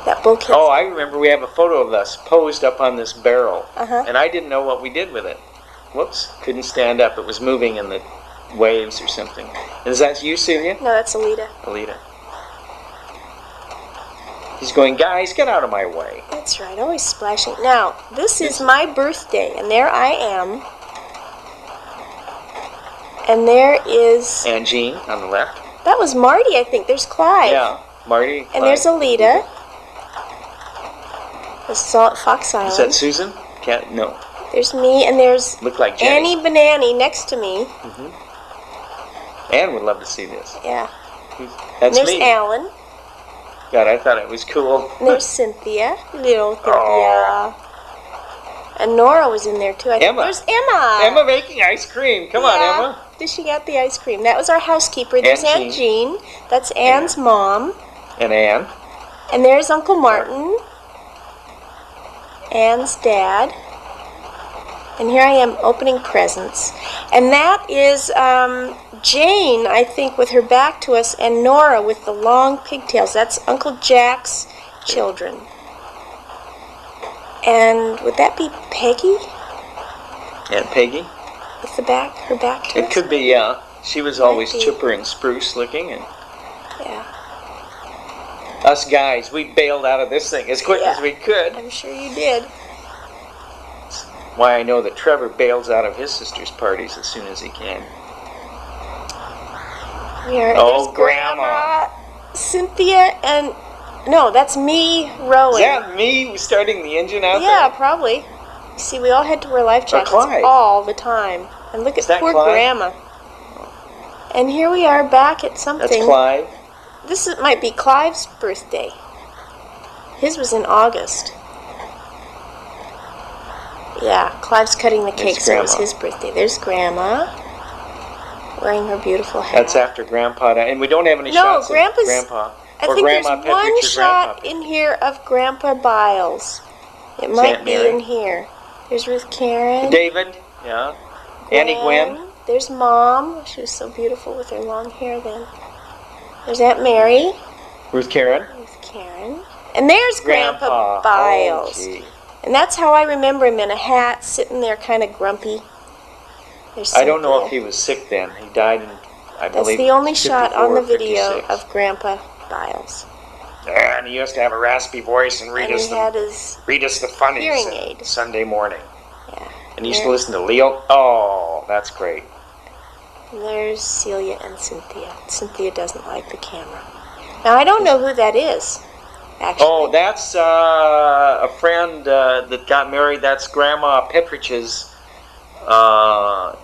S1: That bulkhead.
S2: Oh, I remember we have a photo of us posed up on this barrel.
S1: Uh-huh.
S2: And I didn't know what we did with it. Whoops, couldn't stand up. It was moving in the waves or something. Is that you, Celia?
S1: No, that's Alita.
S2: Alita. He's going, guys, get out of my way.
S1: That's right, always splashing. Now, this is my birthday, and there I am. And there is...
S2: And Jean on the left.
S1: That was Marty, I think. There's Clive.
S2: Yeah, Marty.
S1: And
S2: Clive.
S1: there's Alita. This is all at Fox Island.
S2: Is that Susan? Cat? No.
S1: There's me, and there's
S2: Looked like Jenny.
S1: Annie Banani next to me.
S2: Anne would love to see this.
S1: Yeah.
S2: That's
S1: And there's
S2: me.
S1: Alan.
S2: God, I thought it was cool.
S1: And there's Cynthia. Little Cynthia.
S2: Aw.
S1: And Nora was in there, too. I think.
S2: Emma.
S1: There's Emma.
S2: Emma making ice cream. Come on,
S1: Yeah,
S2: Emma.
S1: dishing out the ice cream. That was our housekeeper. There's
S2: Aunt
S1: Aunt Jean. That's Anne's mom.
S2: And Anne.
S1: And there's Uncle Martin. Anne's dad. And here I am opening presents. And that is Jane, I think, with her back to us, and Nora with the long pigtails. That's Uncle Jack's children. And would that be Peggy
S2: Aunt Peggy.
S1: with her back to
S2: It
S1: us?
S2: could be, yeah. She was always
S1: be.
S2: chipper and spruce looking. And
S1: Yeah,
S2: us guys, we bailed out of this thing as quick
S1: Yeah.
S2: as we could.
S1: I'm sure you did.
S2: Why I know that Trevor bails out of his sister's parties as soon as he can.
S1: Here,
S2: Oh,
S1: there's
S2: Grandma.
S1: Cynthia, and no, that's me rowing.
S2: Is that me starting the engine out
S1: Yeah,
S2: there?
S1: probably. See, we all had to wear life jackets
S2: Clive.
S1: all the time. And look
S2: Is
S1: at
S2: that
S1: poor
S2: Clive?
S1: Grandma. And here we are back at something.
S2: That's Clive.
S1: Might be Clive's birthday. His was in August. Yeah, Clive's cutting the cake, so it was
S2: Grandma.
S1: his birthday. There's Grandma wearing her beautiful hat.
S2: That's after Grandpa died. And we don't have any
S1: No,
S2: shots
S1: Grandpa's-
S2: of Grandpa.
S1: I
S2: or
S1: think
S2: Grandma
S1: there's
S2: Pet
S1: one
S2: picture
S1: shot
S2: Grandpa.
S1: in here of Grandpa Byles. It might
S2: Aunt
S1: be
S2: Mary.
S1: in here. There's Ruth Karen.
S2: David, yeah. Annie Gwen.
S1: There's Mom. She was so beautiful with her long hair then. There's Aunt Mary.
S2: Ruth Karen.
S1: Ruth Karen. And there's Grandpa Byles.
S2: Oh, gee.
S1: And that's how I remember him, in a hat, sitting there kind of grumpy.
S2: I don't know if he was sick then. He died in, I believe,
S1: that's the only shot on the
S2: 54,
S1: video
S2: 56.
S1: of Grandpa Byles.
S2: And he used to have a raspy voice and read
S1: And
S2: us
S1: he had his
S2: the funnies
S1: hearing
S2: on
S1: aid.
S2: Sunday morning.
S1: Yeah.
S2: And he used to listen to Leo. Oh, that's great.
S1: And there's Celia and Cynthia. Cynthia doesn't like the camera. Now, I don't know who that is, actually.
S2: Oh, that's a friend that got married. That's Grandma Petrich's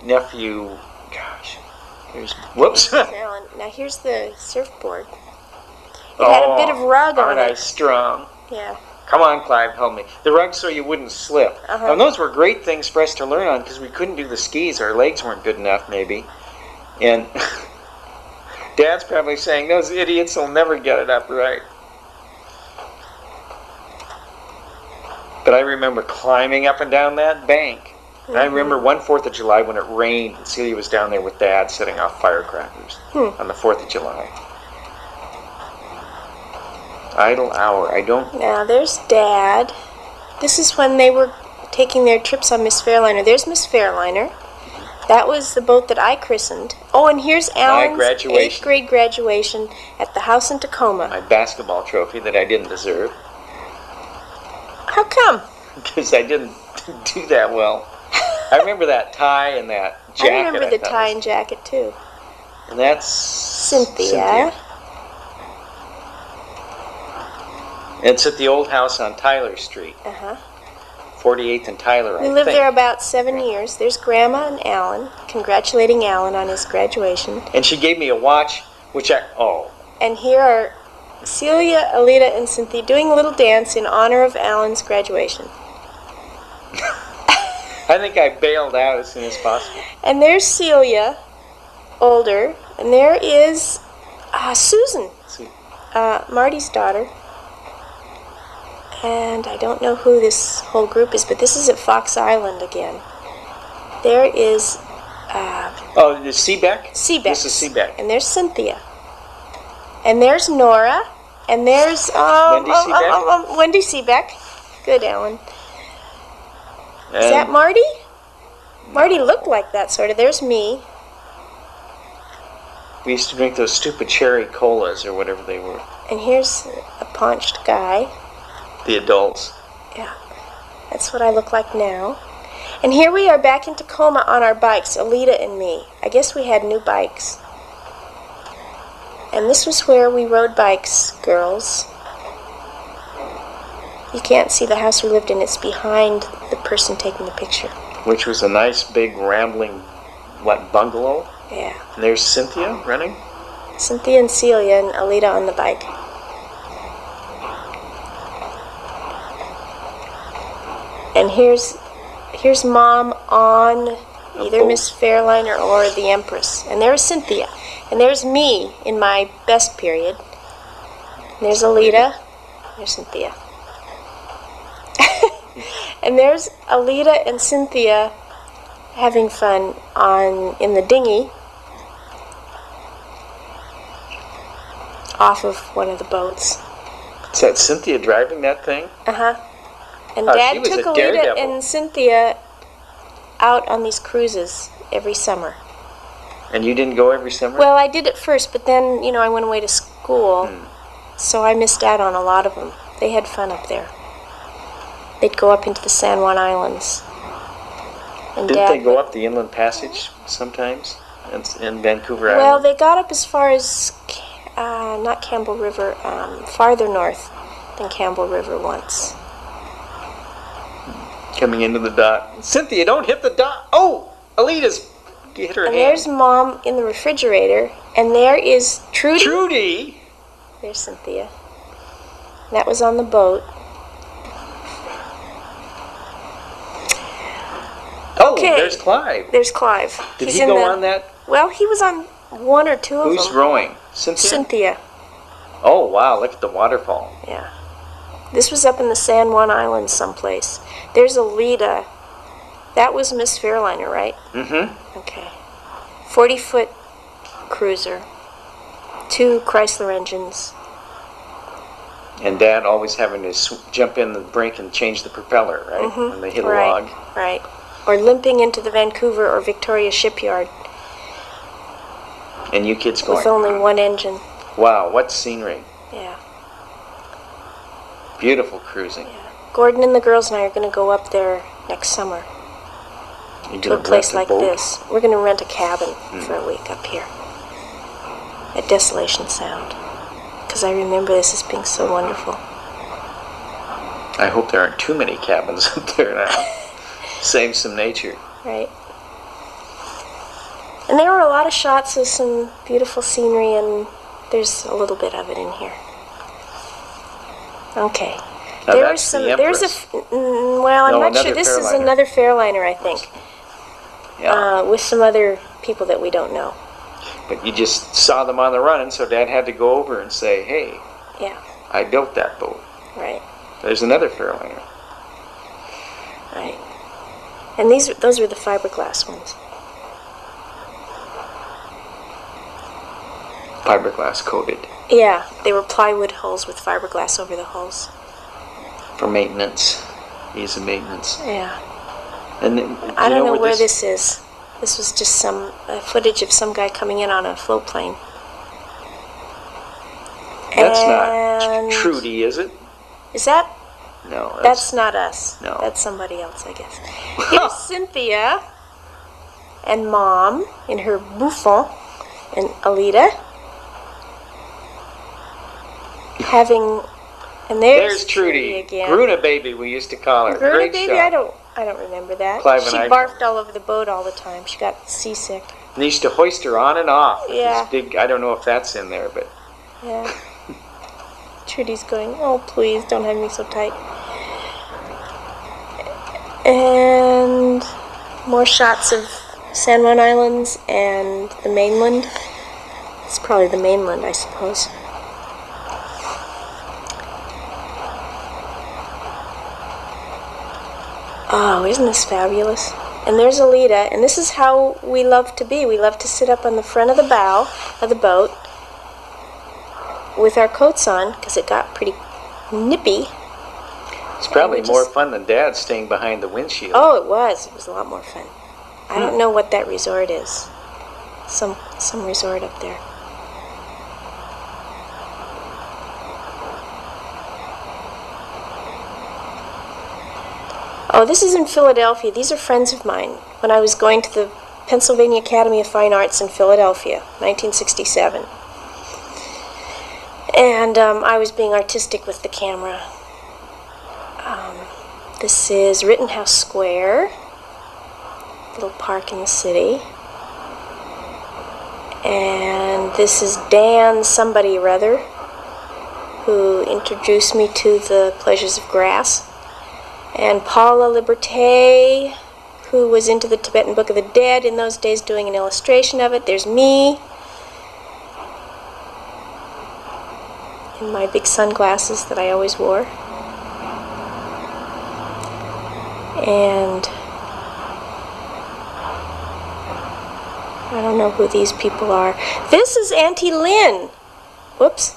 S2: nephew. Gosh. Whoops.
S1: Now, here's the surfboard. It had a bit of rug on
S2: aren't I
S1: it.
S2: strong?
S1: Yeah.
S2: Come on, Clive, help me. The rug so you wouldn't slip. And those were great things for us to learn on because we couldn't do the skis. Our legs weren't good enough, maybe. And Dad's probably saying, those idiots will never get it up right. But I remember climbing up and down that bank. And I remember one 4th of July when it rained, and Celia was down there with Dad setting off firecrackers on the 4th of July. Idle hour. I don't...
S1: Now, there's Dad. This is when they were taking their trips on Miss Fairliner. There's Miss Fairliner. That was the boat that I christened. Oh, and here's Alan's 8th grade graduation at the house in Tacoma.
S2: My basketball trophy that I didn't deserve.
S1: How come?
S2: Because I didn't do that well. I remember that tie and that jacket.
S1: I remember the tie and jacket, too.
S2: And that's...
S1: Cynthia.
S2: It's at the old house on Tyler Street. 48th and Tyler, I think.
S1: We lived there about 7 years. There's Grandma and Alan, congratulating Alan on his graduation.
S2: And she gave me a watch, which I... Oh.
S1: And here are Celia, Alita, and Cynthia doing a little dance in honor of Alan's graduation.
S2: I think I bailed out as soon as possible.
S1: And there's Celia, older, and there is Susan, Marty's daughter. And I don't know who this whole group is, but this is at Fox Island again. There is...
S2: oh, is Seebeck?
S1: Seebeck.
S2: This is Seebeck.
S1: And there's Cynthia. And there's Nora. And there's...
S2: Wendy Seebeck?
S1: Wendy Seebeck. Good, Alan.
S2: And
S1: is that Marty? Marty looked like that, sort of. There's me.
S2: we used to drink those stupid cherry colas or whatever they were.
S1: And here's a paunched guy.
S2: The adults.
S1: Yeah. That's what I look like now. And here we are back in Tacoma on our bikes, Alita and me. I guess we had new bikes. And this was where we rode bikes, girls. You can't see the house we lived in. It's behind the person taking the picture.
S2: Which was a nice, big, rambling, bungalow?
S1: Yeah.
S2: And there's Cynthia running?
S1: Cynthia and Celia and Alita on the bike. And here's Mom on either Miss Fairliner or the Empress. And there's Cynthia. And there's me in my best period. And there's Alita. There's Cynthia. And there's Alita and Cynthia having fun in the dinghy off of one of the boats.
S2: Is that Cynthia driving that thing?
S1: And
S2: she
S1: Dad
S2: was
S1: took
S2: a
S1: Alita
S2: daredevil.
S1: and Cynthia out on these cruises every summer.
S2: And you didn't go every summer?
S1: Well, I did at first, but then, I went away to school, so I missed out on a lot of them. They had fun up there. They'd go up into the San Juan Islands. And
S2: Didn't
S1: Dad
S2: they go up the Inland Passage sometimes in Vancouver Island?
S1: Well, they got up as far as, not Campbell River, farther north than Campbell River once.
S2: Coming into the dock. Cynthia, don't hit the dock. Oh, Alita's hit her
S1: And
S2: hand.
S1: there's Mom in the refrigerator, and there is Trudy.
S2: Trudy!
S1: There's Cynthia. That was on the boat.
S2: Oh,
S1: Okay.
S2: there's Clive.
S1: There's Clive.
S2: Did
S1: He's
S2: he
S1: in
S2: go
S1: the-
S2: on that?
S1: Well, he was on one or two of
S2: Who's
S1: them.
S2: rowing? Cynthia?
S1: Cynthia.
S2: Oh, wow, look at the waterfall.
S1: Yeah. This was up in the San Juan Islands someplace. There's Alita. That was Miss Fairliner, right?
S2: Mm-hmm.
S1: Okay. 40-foot cruiser. 2 Chrysler engines.
S2: And Dad always having to jump in the brink and change the propeller, right? When they hit a log.
S1: Right. Or limping into the Vancouver or Victoria shipyard.
S2: And you kids going.
S1: With only one engine.
S2: Wow, what scenery.
S1: Yeah.
S2: Beautiful cruising.
S1: Yeah. Gordon and the girls and I are going to go up there next summer. To a place like this. We're going to rent a cabin for a week up here. At Desolation Sound. Because I remember this as being so wonderful.
S2: I hope there aren't too many cabins up there now. Save some nature.
S1: Right. And there were a lot of shots of some beautiful scenery, and there's a little bit of it in here. Okay.
S2: Now
S1: There's
S2: that's
S1: some.
S2: the
S1: There's a.
S2: Empress.
S1: Well, I'm
S2: No,
S1: not sure.
S2: another
S1: This is
S2: Fairliner.
S1: another Fairliner, I think.
S2: Yeah.
S1: With some other people that we don't know.
S2: But you just saw them on the run, and so Dad had to go over and say, hey,
S1: Yeah.
S2: I built that boat.
S1: Right.
S2: There's another Fairliner.
S1: Right. And those were the fiberglass ones.
S2: Fiberglass coated.
S1: Yeah, they were plywood hulls with fiberglass over the hulls.
S2: For maintenance. Ease of maintenance.
S1: Yeah.
S2: And then,
S1: I don't know where this is. This was just some footage of some guy coming in on a float plane.
S2: That's
S1: And-
S2: not Trudy, is it?
S1: Is that?
S2: No.
S1: That's not us.
S2: No.
S1: That's somebody else, I guess. Here's Cynthia and Mom in her bouffant and Alita having, and there's
S2: Trudy
S1: again.
S2: Gruna baby, we used to call her.
S1: Gruna
S2: Great
S1: baby,
S2: shot.
S1: I don't remember that.
S2: Clive and
S1: She
S2: I-
S1: barfed all over the boat all the time. She got seasick.
S2: They used to hoist her on and off. with
S1: Yeah.
S2: this big, I don't know if that's in there, but
S1: Yeah. Trudy's going, oh, please, don't have me so tight. And more shots of San Juan Islands and the mainland. It's probably the mainland, I suppose. Oh, isn't this fabulous? And there's Alita, and this is how we love to be. We love to sit up on the front of the bow of the boat with our coats on, because it got pretty nippy.
S2: it's probably
S1: we
S2: more
S1: just-
S2: fun than Dad staying behind the windshield.
S1: Oh, it was. It was a lot more fun. I don't know what that resort is. Some resort up there. Oh, this is in Philadelphia. These are friends of mine. When I was going to the Pennsylvania Academy of Fine Arts in Philadelphia, 1967. And I was being artistic with the camera. This is Rittenhouse Square, little park in the city. And this is Dan somebody or other, who introduced me to the pleasures of grass. And Paula Liberté, who was into the Tibetan Book of the Dead in those days, doing an illustration of it. There's me in my big sunglasses that I always wore. And I don't know who these people are. This is Auntie Lynn. Whoops.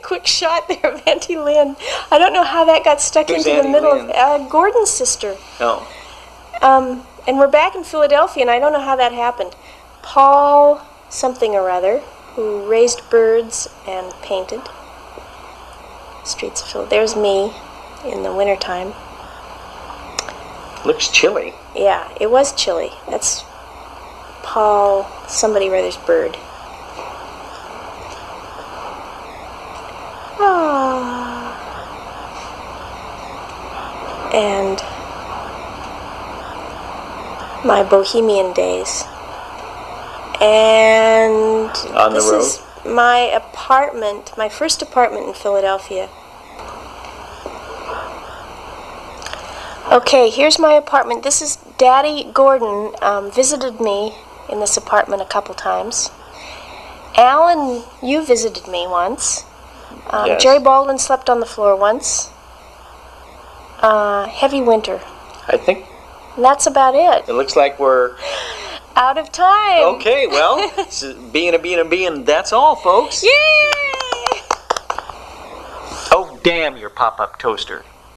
S1: Quick shot there of Auntie Lynn. I don't know how that got stuck
S2: Who's
S1: into
S2: Auntie
S1: the middle
S2: Lynn?
S1: of Gordon's sister.
S2: No.
S1: And we're back in Philadelphia, and I don't know how that happened. Paul something or other, who raised birds and painted streets of Philadelphia. There's me in the wintertime.
S2: Looks chilly.
S1: Yeah, it was chilly. That's Paul somebody or other's bird. Ah. And my bohemian days. And
S2: On the
S1: this
S2: road?
S1: is my apartment, my first apartment in Philadelphia. Okay, here's my apartment. This is Daddy Gordon visited me in this apartment a couple times. Alan, you visited me once.
S2: Yes.
S1: Jerry Baldwin slept on the floor once. Heavy winter.
S2: I think
S1: And that's about it.
S2: it looks like we're
S1: Out of time.
S2: okay. Well, it's being, that's all, folks.
S1: Yay!
S2: Damn your pop-up toaster.